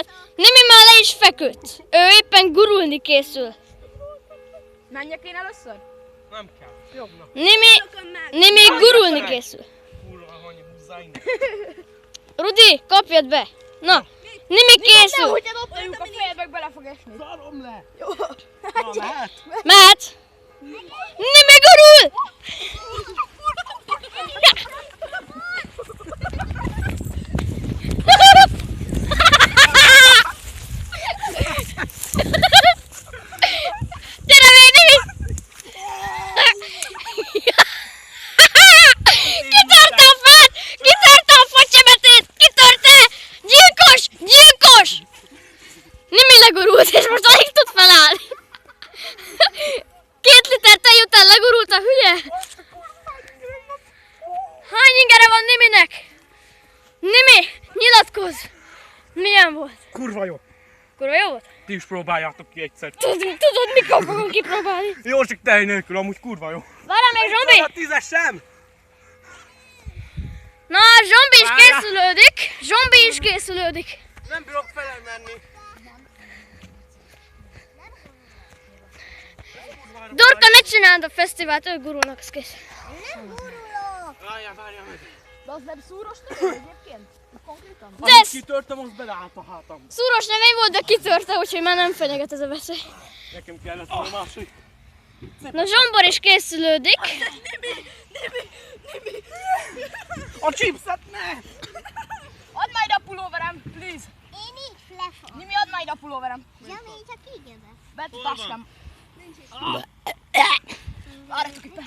fát. Nimi már le is feküdt. Ő éppen gurulni készül. Menjek én először? Nem kell. Jobb, na. Nimi gurulni készül. Kurva, hogy húzzá innen. Rudi, kapjad be. Na, Nimi készül. Hogyha dobjuk a fejedbe, bele fog esni. Szarom le. Jó. Na, mehet? Mehet. Nimi gurul. Gyere még, Nimi. Kitörte a fát! Kitörte a facsemetét! Kitörte! Gyilkos! Gyilkos! Nimi legurult, és most alig tud felállni. 2 liter tej után legurult a hülye. Hány ingere van Niminek? Nimi, nyilatkozz! Milyen volt? Kurva jó. Kurva jó volt? Ti is próbáljátok ki egyszer. Tudod, mikor fogunk kipróbálni? Jó, csak tej nélkül, amúgy kurva jó. Várjál még, Zsombi! A 10-es sem. Na, Zsombi is készülődik. Zsombi is készülődik. Nem bírok fele menni. Dorka, ne csináld a fesztivált, ők gurulnak, az kész. Várjál meg. De az nem szúros növény egyébként? Konkrétan? De ez Kitörtem, az beleállt a hátam. szúros növény volt, de kitörte, úgyhogy már nem fenyeget ez a veszély. Nekem kellett volna másik. Na, Zsombor is készülődik. A chipset ne! Add majd a pulóverem, please! Én így lefog. Nimi, add majd a pulóverem. Zsami, csak így jövök. Bet a táskám. Várjatok itt.